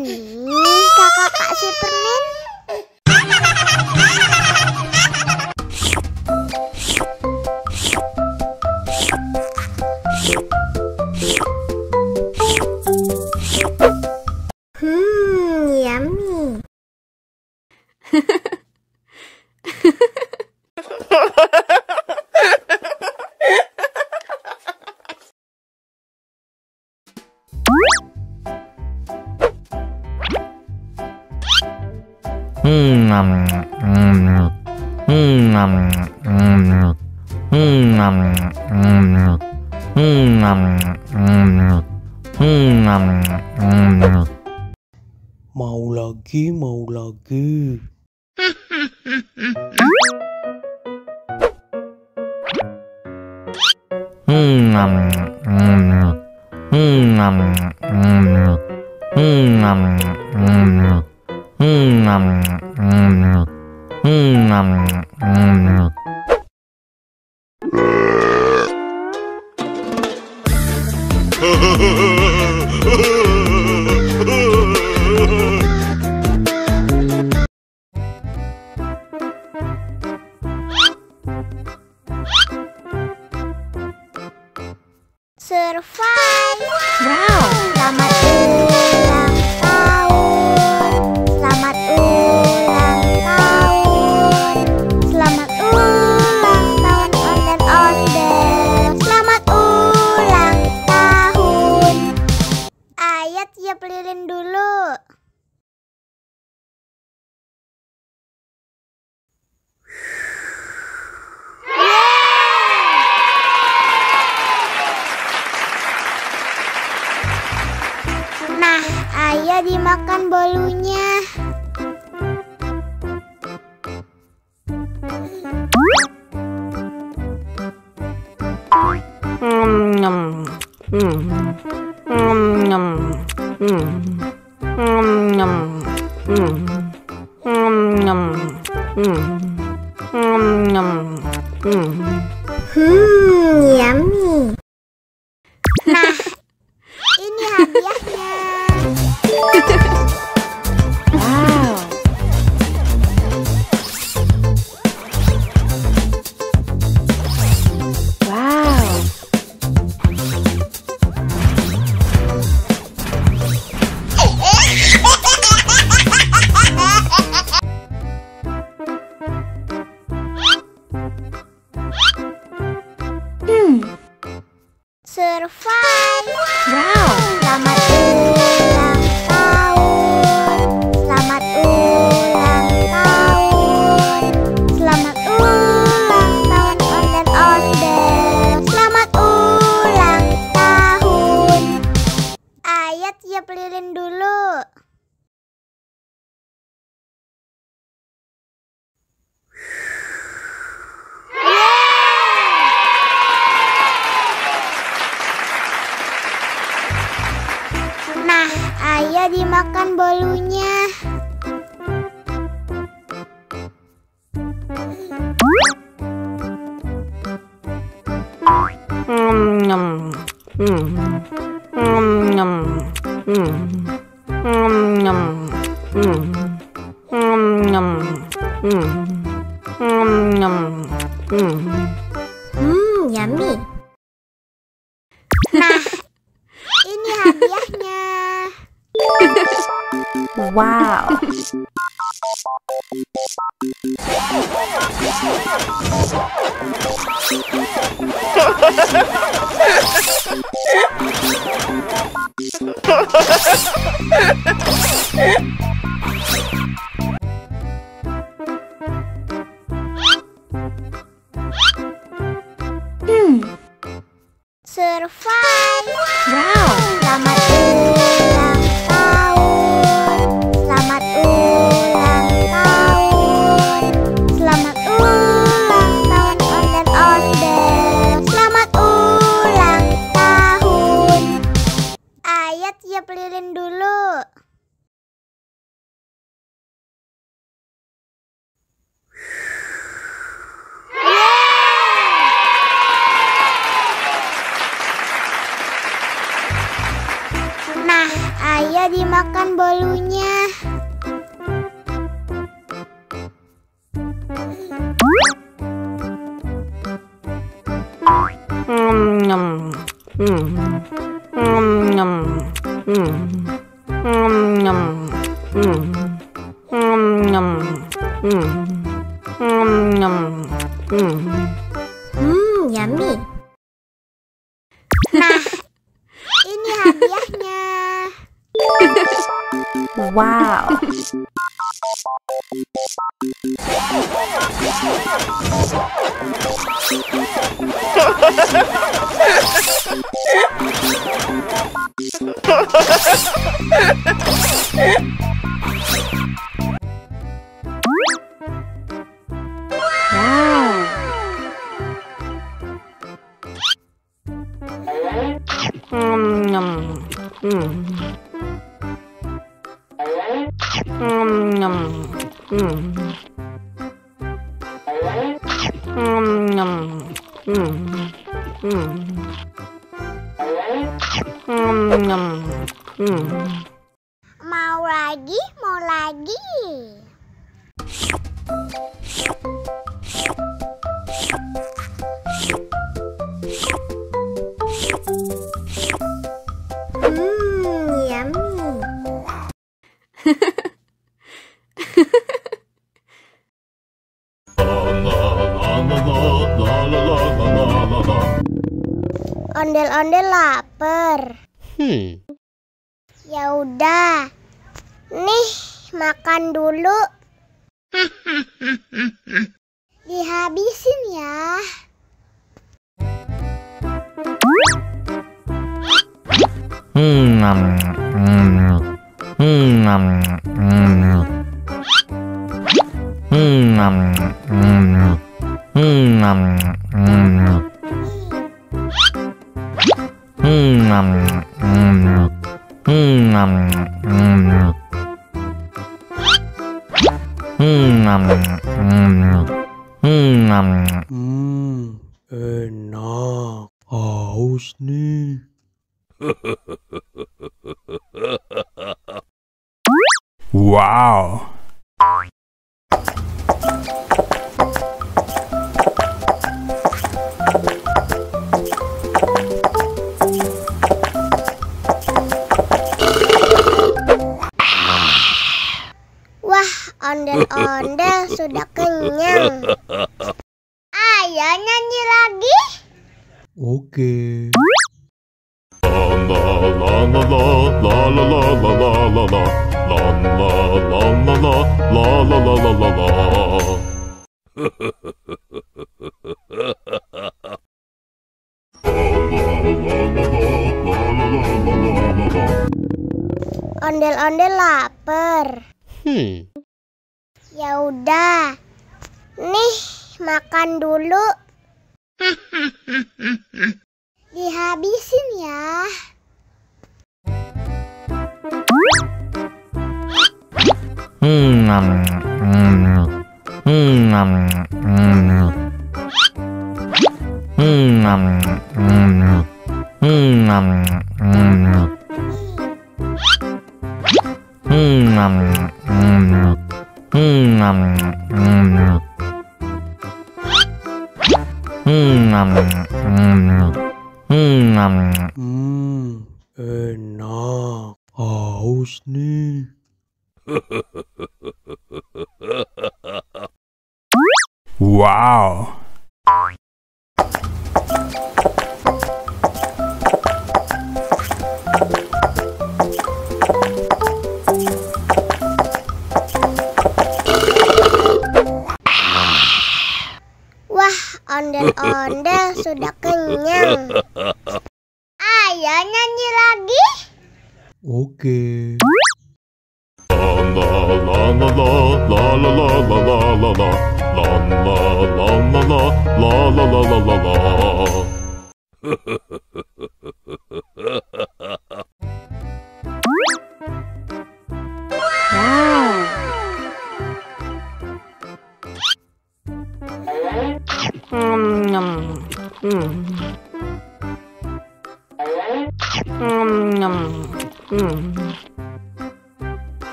Ini kakak Kak Superman. Yummy. Mau lagi, mau lagi. Survive. Wow. Selamat ulang tahun. Selamat ulang tahun. Selamat ulang tahun onde-onde. Selamat ulang tahun. Ayat tiup lilin dulu. Nah, ayah dimakan bolunya. Yummy. Nah, ini hadiahnya. Wow. Wow. Survive. Wow. Selamat ulang tahun. Selamat ulang tahun. Selamat ulang tahun onde-onde. Selamat ulang tahun. Ayat tiup lilin dulu. Nah, ayah dimakan bolunya. Yummy. Nah, ini hadiahnya. Wow. Survive. Wow. Selamat ulang tahun. Selamat ulang tahun. Selamat ulang tahun onde-onde. Selamat ulang tahun. Ayat tiup lilin dulu. dong bolunya. Yummy. Nah, ini hadiahnya. Wow. Wow. Mau lagi, mau lagi. Yummy. Ondel-ondel lapar. Ya udah. Nih, makan dulu. Dihabisin ya. Enak. Haus nih. Wow. Wah, ondel-ondel sudah kenyang. Ayo nyanyi lagi. Oke. Ondel-ondel lapar. Ya udah. Nih, makan dulu. Dihabisin ya. Enak. Haus nih. Wow. Wah, ondel-ondel sudah kenyang. Ayo nyanyi lagi. Oke. Wow.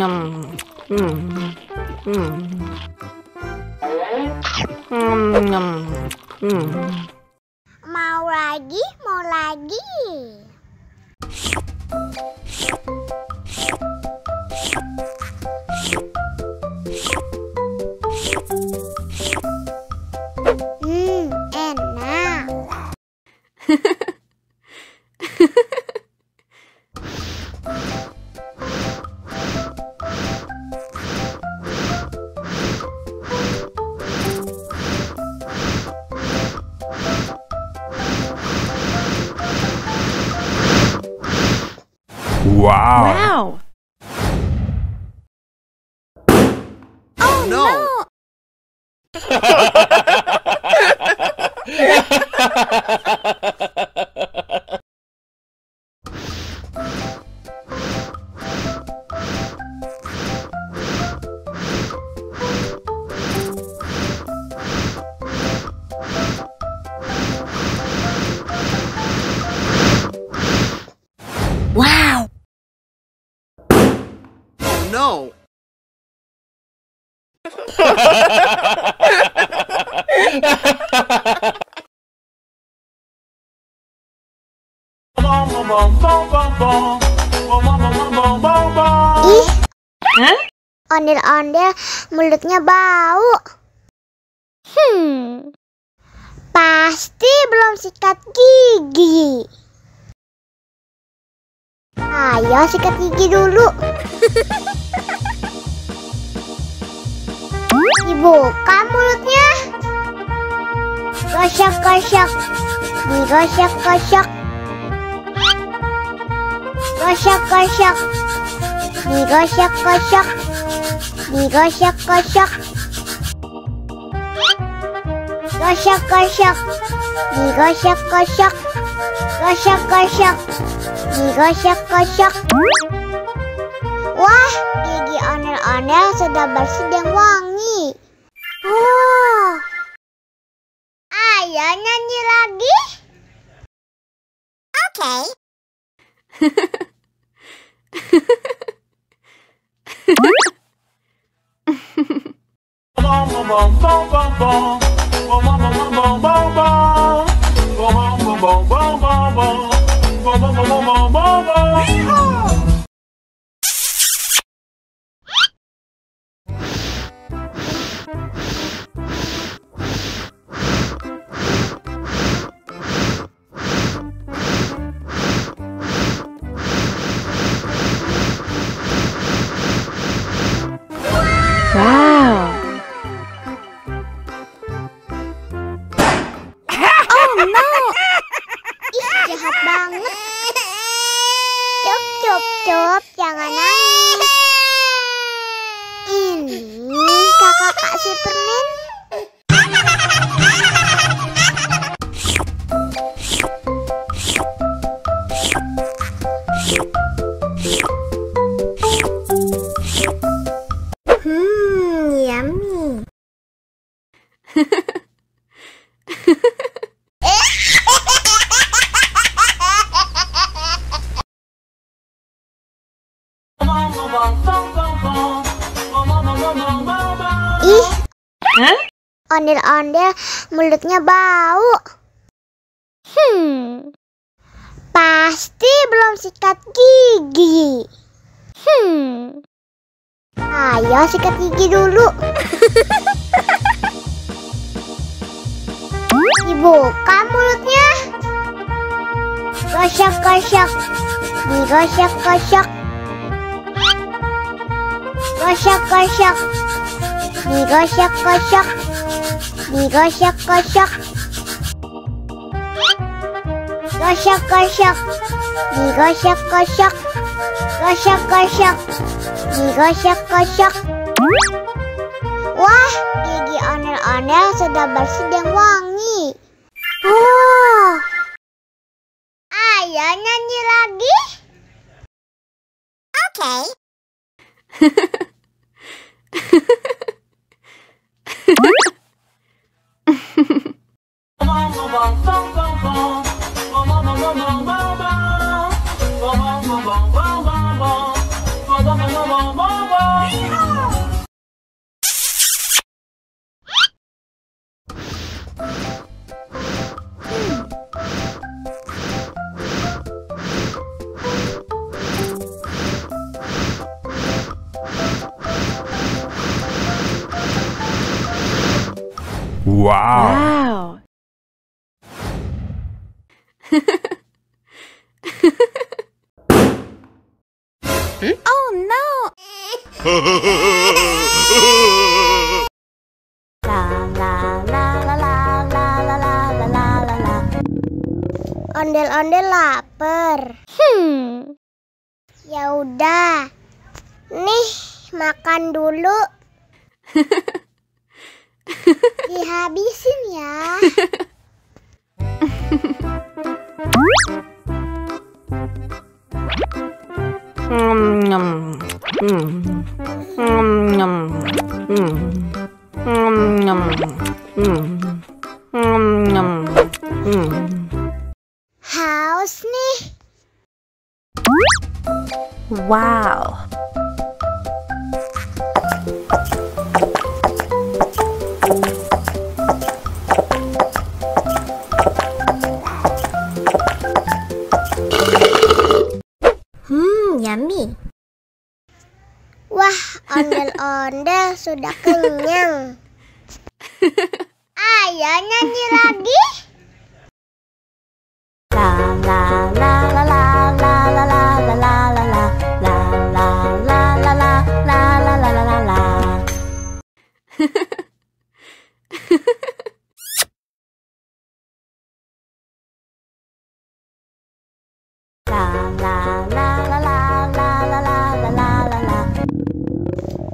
Mau lagi, mau lagi. Enak. Wow. Oh no! Wow! No! Ih, ondel-ondel mulutnya bau. Pasti belum sikat gigi. Ayo sikat gigi dulu. Dibuka mulutnya. Gosok-gosok. Digosok-gosok. Gosok-gosok. Digosok-gosok. Digosok-gosok. Gosok-gosok. Digosok-gosok. Gosok-gosok. Digosok-gosok. Wah, gigi ondel-ondel sudah bersih dan wangi. Oh. Ayo nyanyi lagi. Oke. Wow! Oh no! Ih, jahat banget. Cup, jangan nangis. Ini kakak Kak Superman. Yummy. Ih, ondel-ondel mulutnya bau. Pasti belum sikat gigi. Ayo sikat gigi dulu. Dibuka mulutnya. Gosok-gosok. Digosok-gosok. Gosok-gosok. Digosok-gosok. Digosok-gosok. Gosok-gosok. Digosok-gosok. Gosok-gosok. Digosok-gosok. Wah, gigi ondel-ondel sudah bersih dan wangi. Oh. Ayo nyanyi lagi. Oke. Wow. Wow. Oh no! Ondel-ondel lapar. Ya udah. Nih, makan dulu. Dihabisin ya. Haus nih. Wow. Yummy. Wah, ondel-ondel sudah kenyang. Ayo nyanyi lagi.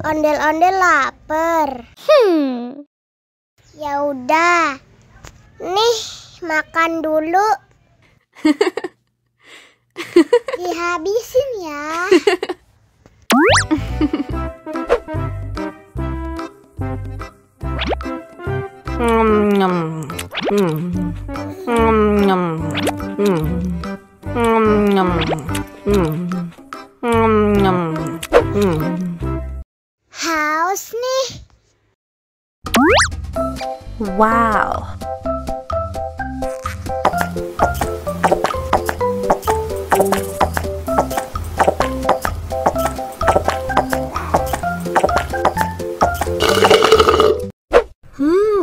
Ondel-ondel lapar. Ya udah. Nih, makan dulu. Dihabisin ya. Haus nih. Wow.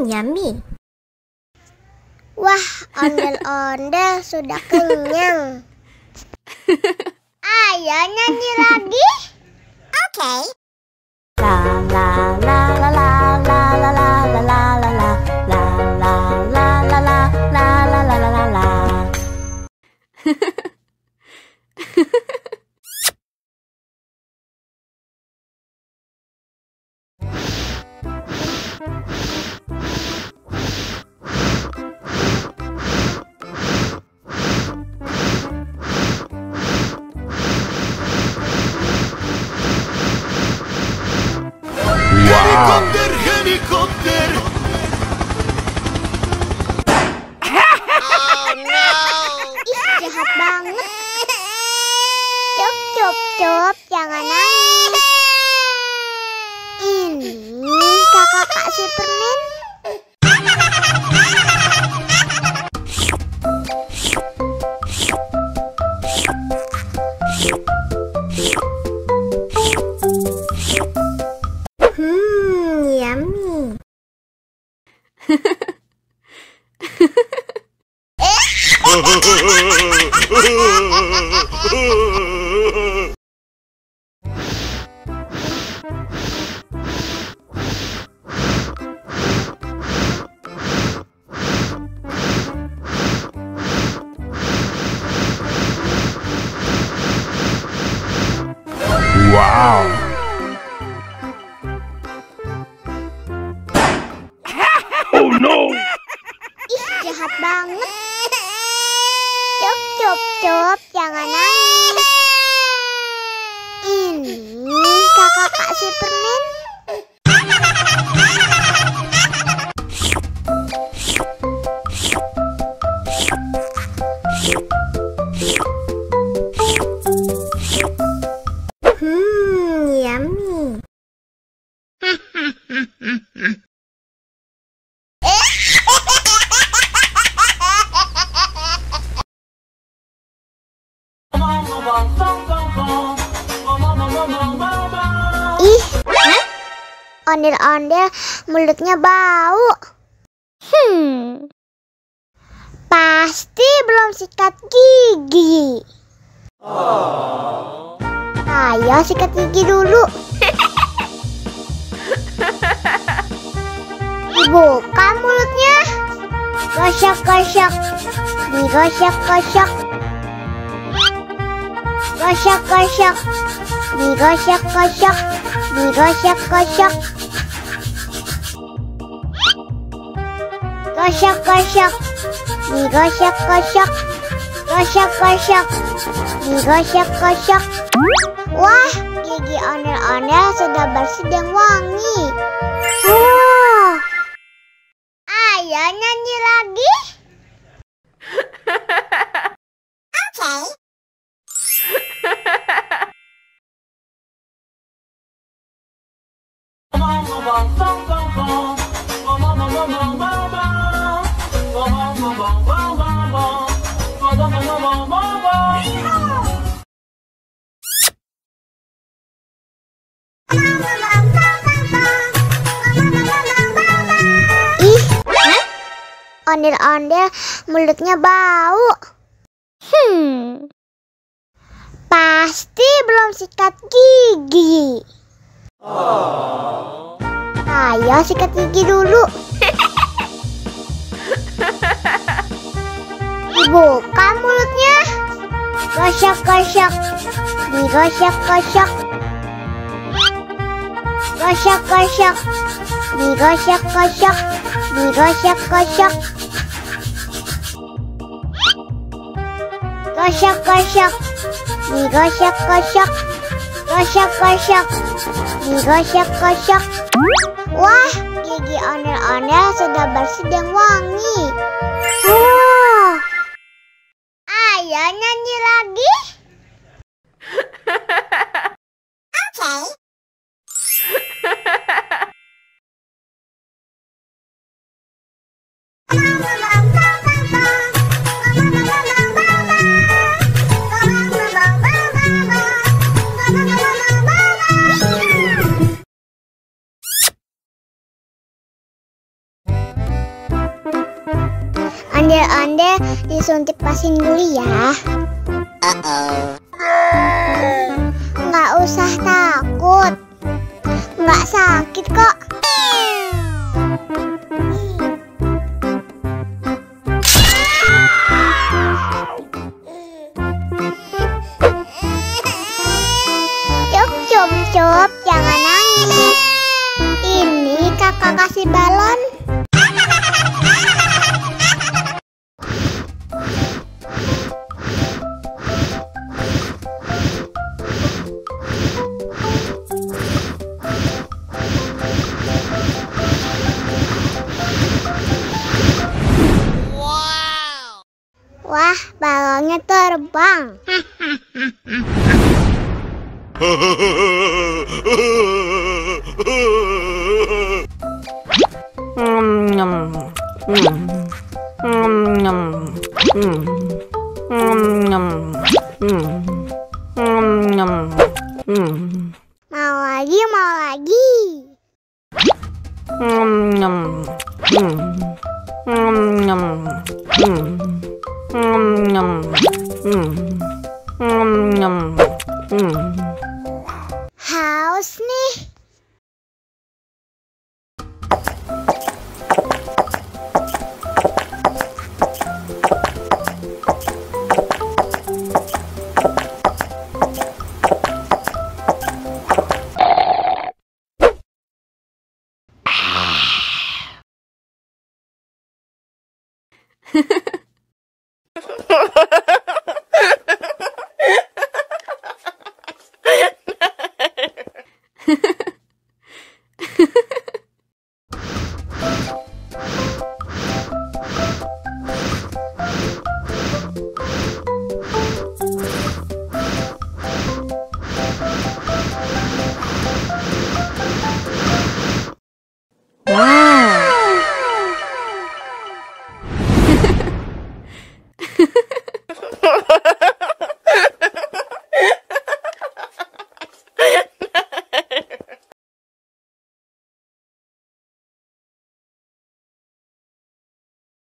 Yummy. Wah, ondel-ondel sudah kenyang. Ayo nyanyi lagi. Oke. Helikopter, helikopter. Ih, jahat banget. Cup, cup, cup, jangan nangis. Ini kakak Kak Superman. Yummy. Wow. Oh no. Ih, jahat banget. Cup, cup, cup, jangan nangis. Ini kakak Kak Superman. Yummy. Ih, ondel-ondel mulutnya bau. Pasti belum sikat gigi. Ayo sikat gigi dulu. Dibuka mulutnya. Gosok-gosok. Digosok-gosok. Gosok-gosok. Digosok-gosok. Digosok-gosok. Gosok-gosok. Digosok-gosok. Gosok-gosok. Digosok-gosok. Wah, gigi ondel-ondel sudah bersih dan wangi. Ayo nyanyi lagi. Oke. Ondel-ondel mulutnya bau. Pasti belum sikat gigi. Ayo sikat gigi dulu. Dibuka mulutnya. Gosok-gosok. Digosok-gosok. Gosok-gosok. Digosok-gosok. Digosok-gosok. Gosok-gosok. Digosok-gosok. Gosok-gosok. Digosok-gosok. Wah, gigi ondel-ondel sudah bersih dan wangi. Ayo nyanyi lagi. Oke. Ondel-ondel disuntik vaksin dulu ya. Nggak usah takut. Nggak sakit kok. Cup, jangan nangis. Ini kakak kasih balon. Wah, balonnya terbang. Mau lagi, mau lagi. Haus nih.